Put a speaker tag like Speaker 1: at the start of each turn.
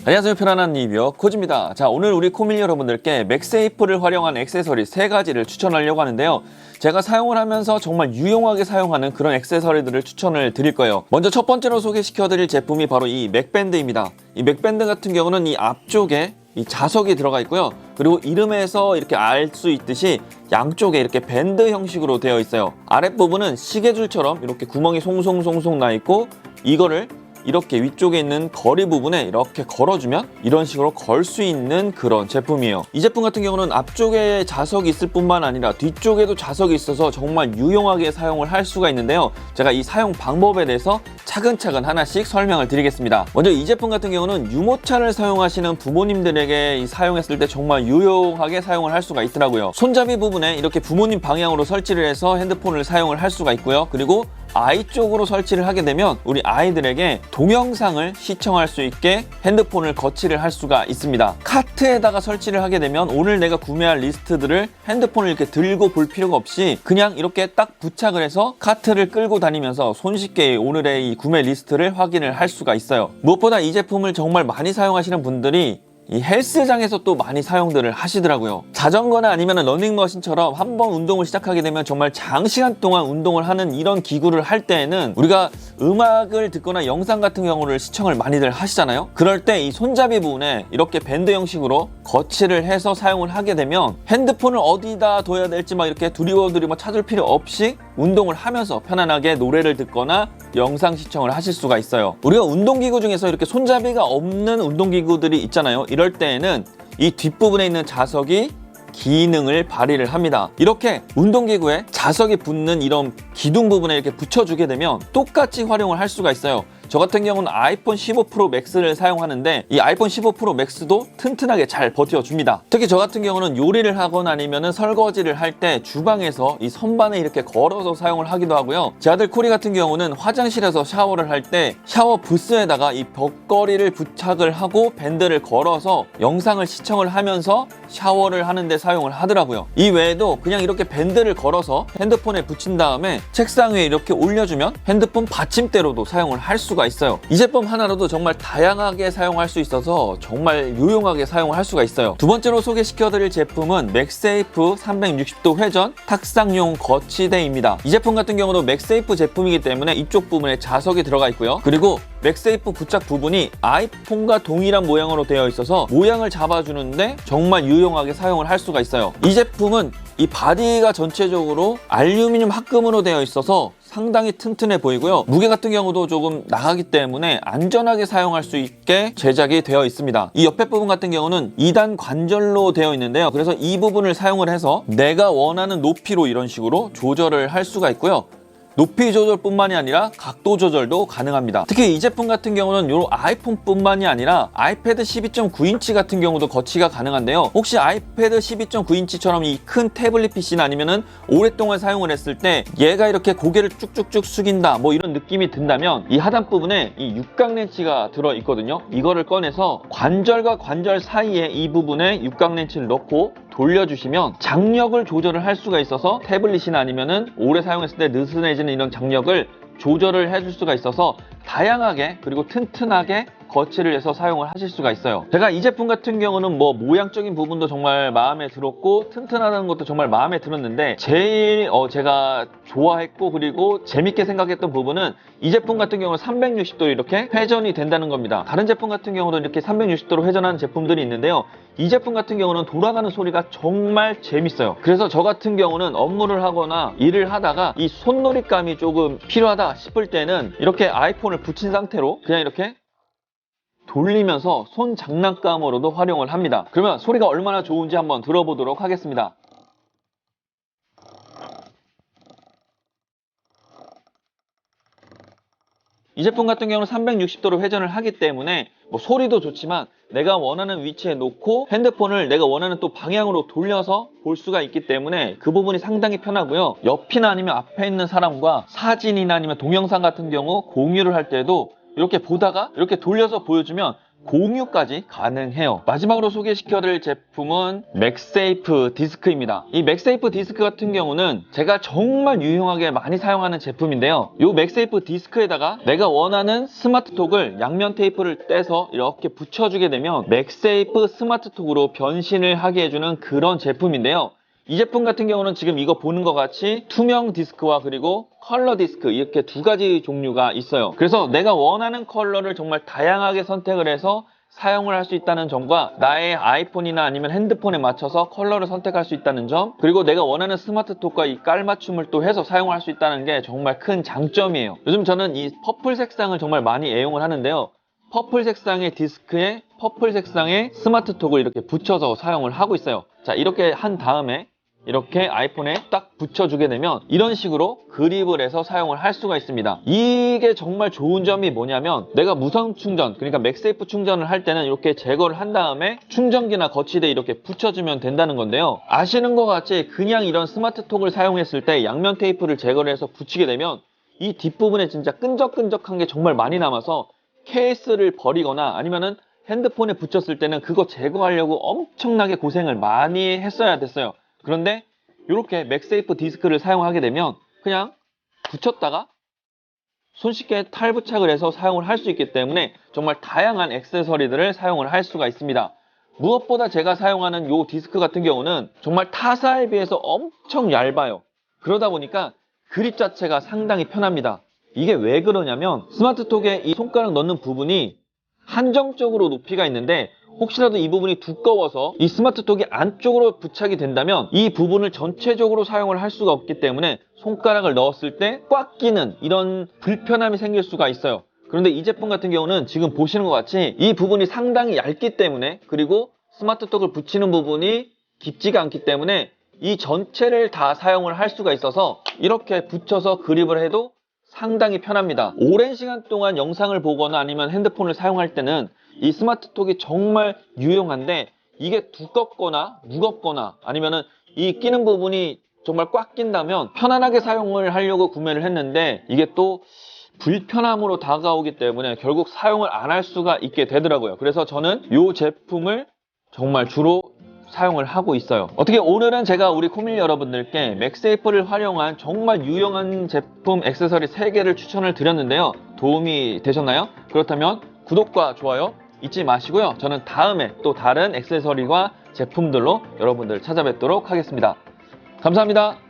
Speaker 1: 안녕하세요, 편안한 리뷰어 코지입니다. 자, 오늘 우리 코밀 여러분들께 맥세이프를 활용한 액세서리 3가지를 추천하려고 하는데요. 제가 사용을 하면서 정말 유용하게 사용하는 그런 액세서리들을 추천을 드릴 거예요. 먼저 첫 번째로 소개시켜드릴 제품이 바로 이 맥밴드입니다. 이 맥밴드 같은 경우는 이 앞쪽에 이 자석이 들어가 있고요. 그리고 이름에서 이렇게 알 수 있듯이 양쪽에 이렇게 밴드 형식으로 되어 있어요. 아랫부분은 시계줄처럼 이렇게 구멍이 송송송송 나 있고, 이거를 이렇게 위쪽에 있는 거리 부분에 이렇게 걸어주면 이런 식으로 걸 수 있는 그런 제품이에요. 이 제품 같은 경우는 앞쪽에 자석이 있을 뿐만 아니라 뒤쪽에도 자석이 있어서 정말 유용하게 사용을 할 수가 있는데요. 제가 이 사용 방법에 대해서 차근차근 하나씩 설명을 드리겠습니다. 먼저 이 제품 같은 경우는 유모차를 사용하시는 부모님들에게 사용했을 때 정말 유용하게 사용을 할 수가 있더라고요. 손잡이 부분에 이렇게 부모님 방향으로 설치를 해서 핸드폰을 사용을 할 수가 있고요. 그리고 아이 쪽으로 설치를 하게 되면 우리 아이들에게 동영상을 시청할 수 있게 핸드폰을 거치를 할 수가 있습니다. 카트에다가 설치를 하게 되면 오늘 내가 구매할 리스트들을 핸드폰을 이렇게 들고 볼 필요가 없이 그냥 이렇게 딱 부착을 해서 카트를 끌고 다니면서 손쉽게 오늘의 이 구매 리스트를 확인을 할 수가 있어요. 무엇보다 이 제품을 정말 많이 사용하시는 분들이 이 헬스장에서 또 많이 사용들을 하시더라고요. 자전거나 아니면 러닝머신처럼 한번 운동을 시작하게 되면 정말 장시간 동안 운동을 하는 이런 기구를 할 때에는 우리가 음악을 듣거나 영상 같은 경우를 시청을 많이들 하시잖아요. 그럴 때 이 손잡이 부분에 이렇게 밴드 형식으로 거치를 해서 사용을 하게 되면 핸드폰을 어디다 둬야 될지 막 이렇게 두리워두리워 찾을 필요 없이 운동을 하면서 편안하게 노래를 듣거나 영상 시청을 하실 수가 있어요. 우리가 운동기구 중에서 이렇게 손잡이가 없는 운동기구들이 있잖아요. 이럴 때에는 이 뒷부분에 있는 자석이 기능을 발휘를 합니다. 이렇게 운동기구에 자석이 붙는 이런 기둥 부분에 이렇게 붙여주게 되면 똑같이 활용을 할 수가 있어요. 저 같은 경우는 아이폰 15 프로 맥스를 사용하는데 이 아이폰 15 프로 맥스도 튼튼하게 잘 버텨줍니다. 특히 저 같은 경우는 요리를 하거나 아니면 설거지를 할 때 주방에서 이 선반에 이렇게 걸어서 사용을 하기도 하고요. 제 아들 코리 같은 경우는 화장실에서 샤워를 할 때 샤워 부스에다가 이 벽걸이를 부착을 하고 밴드를 걸어서 영상을 시청을 하면서 샤워를 하는데 사용을 하더라고요. 이 외에도 그냥 이렇게 밴드를 걸어서 핸드폰에 붙인 다음에 책상 위에 이렇게 올려주면 핸드폰 받침대로도 사용을 할 수가 있어요. 이 제품 하나로도 정말 다양하게 사용할 수 있어서 정말 유용하게 사용을 할 수가 있어요. 두 번째로 소개시켜드릴 제품은 맥세이프 360도 회전 탁상용 거치대입니다. 이 제품 같은 경우도 맥세이프 제품이기 때문에 이쪽 부분에 자석이 들어가 있고요. 그리고 맥세이프 부착 부분이 아이폰과 동일한 모양으로 되어 있어서 모양을 잡아주는데 정말 유용하게 사용을 할 수가 있어요. 이 제품은 이 바디가 전체적으로 알루미늄 합금으로 되어 있어서 상당히 튼튼해 보이고요. 무게 같은 경우도 조금 나가기 때문에 안전하게 사용할 수 있게 제작이 되어 있습니다. 이 옆에 부분 같은 경우는 2단 관절로 되어 있는데요. 그래서 이 부분을 사용을 해서 내가 원하는 높이로 이런 식으로 조절을 할 수가 있고요. 높이 조절뿐만이 아니라 각도 조절도 가능합니다. 특히 이 제품 같은 경우는 요 아이폰뿐만이 아니라 아이패드 12.9인치 같은 경우도 거치가 가능한데요. 혹시 아이패드 12.9인치처럼 이 큰 태블릿 PC나 아니면은 오랫동안 사용을 했을 때 얘가 이렇게 고개를 쭉쭉쭉 숙인다 뭐 이런 느낌이 든다면 이 하단 부분에 이 육각 렌치가 들어 있거든요. 이거를 꺼내서 관절과 관절 사이에 이 부분에 육각 렌치를 넣고 돌려주시면 장력을 조절을 할 수가 있어서 태블릿이나 아니면은 오래 사용했을 때 느슨해지는 이런 장력을 조절을 해줄 수가 있어서 다양하게 그리고 튼튼하게 거치를 해서 사용을 하실 수가 있어요. 제가 이 제품 같은 경우는 뭐 모양적인 부분도 정말 마음에 들었고 튼튼하다는 것도 정말 마음에 들었는데 제일 제가 좋아했고 그리고 재밌게 생각했던 부분은 이 제품 같은 경우는 360도 이렇게 회전이 된다는 겁니다. 다른 제품 같은 경우도 이렇게 360도로 회전하는 제품들이 있는데요. 이 제품 같은 경우는 돌아가는 소리가 정말 재밌어요. 그래서 저 같은 경우는 업무를 하거나 일을 하다가 이 손놀이감이 조금 필요하다 싶을 때는 이렇게 아이폰을 붙인 상태로 그냥 이렇게 돌리면서 손 장난감으로도 활용을 합니다. 그러면 소리가 얼마나 좋은지 한번 들어보도록 하겠습니다. 이 제품 같은 경우는 360도로 회전을 하기 때문에 뭐 소리도 좋지만 내가 원하는 위치에 놓고 핸드폰을 내가 원하는 또 방향으로 돌려서 볼 수가 있기 때문에 그 부분이 상당히 편하고요. 옆이나 아니면 앞에 있는 사람과 사진이나 아니면 동영상 같은 경우 공유를 할 때도 이렇게 보다가 이렇게 돌려서 보여주면 공유까지 가능해요. 마지막으로 소개시켜드릴 제품은 맥세이프 디스크입니다. 이 맥세이프 디스크 같은 경우는 제가 정말 유용하게 많이 사용하는 제품인데요. 이 맥세이프 디스크에다가 내가 원하는 스마트톡을 양면 테이프를 떼서 이렇게 붙여주게 되면 맥세이프 스마트톡으로 변신을 하게 해주는 그런 제품인데요. 이 제품 같은 경우는 지금 이거 보는 것 같이 투명 디스크와 그리고 컬러 디스크 이렇게 두 가지 종류가 있어요. 그래서 내가 원하는 컬러를 정말 다양하게 선택을 해서 사용을 할 수 있다는 점과 나의 아이폰이나 아니면 핸드폰에 맞춰서 컬러를 선택할 수 있다는 점, 그리고 내가 원하는 스마트톡과 이 깔맞춤을 또 해서 사용할 수 있다는 게 정말 큰 장점이에요. 요즘 저는 이 퍼플 색상을 정말 많이 애용을 하는데요. 퍼플 색상의 디스크에 퍼플 색상의 스마트톡을 이렇게 붙여서 사용을 하고 있어요. 자, 이렇게 한 다음에 이렇게 아이폰에 딱 붙여주게 되면 이런 식으로 그립을 해서 사용을 할 수가 있습니다. 이게 정말 좋은 점이 뭐냐면 내가 무선 충전, 그러니까 맥세이프 충전을 할 때는 이렇게 제거를 한 다음에 충전기나 거치대에 이렇게 붙여주면 된다는 건데요. 아시는 것 같이 그냥 이런 스마트톡을 사용했을 때 양면 테이프를 제거를 해서 붙이게 되면 이 뒷부분에 진짜 끈적끈적한 게 정말 많이 남아서 케이스를 버리거나 아니면은 핸드폰에 붙였을 때는 그거 제거하려고 엄청나게 고생을 많이 했어야 됐어요. 그런데 이렇게 맥세이프 디스크를 사용하게 되면 그냥 붙였다가 손쉽게 탈부착을 해서 사용을 할 수 있기 때문에 정말 다양한 액세서리들을 사용을 할 수가 있습니다. 무엇보다 제가 사용하는 이 디스크 같은 경우는 정말 타사에 비해서 엄청 얇아요. 그러다 보니까 그립 자체가 상당히 편합니다. 이게 왜 그러냐면 스마트톡에 이 손가락 넣는 부분이 한정적으로 높이가 있는데 혹시라도 이 부분이 두꺼워서 이 스마트톡이 안쪽으로 부착이 된다면 이 부분을 전체적으로 사용을 할 수가 없기 때문에 손가락을 넣었을 때 꽉 끼는 이런 불편함이 생길 수가 있어요. 그런데 이 제품 같은 경우는 지금 보시는 것 같이 이 부분이 상당히 얇기 때문에, 그리고 스마트톡을 붙이는 부분이 깊지가 않기 때문에 이 전체를 다 사용을 할 수가 있어서 이렇게 붙여서 그립을 해도 상당히 편합니다. 오랜 시간 동안 영상을 보거나 아니면 핸드폰을 사용할 때는 이 스마트톡이 정말 유용한데 이게 두껍거나 무겁거나 아니면은 이 끼는 부분이 정말 꽉 낀다면 편안하게 사용을 하려고 구매를 했는데 이게 또 불편함으로 다가오기 때문에 결국 사용을 안 할 수가 있게 되더라고요. 그래서 저는 이 제품을 정말 주로 사용을 하고 있어요. 어떻게 오늘은 제가 우리 코밀 여러분들께 맥세이프를 활용한 정말 유용한 제품 액세서리 3개를 추천을 드렸는데요. 도움이 되셨나요? 그렇다면 구독과 좋아요 잊지 마시고요. 저는 다음에 또 다른 액세서리와 제품들로 여러분들 찾아뵙도록 하겠습니다. 감사합니다.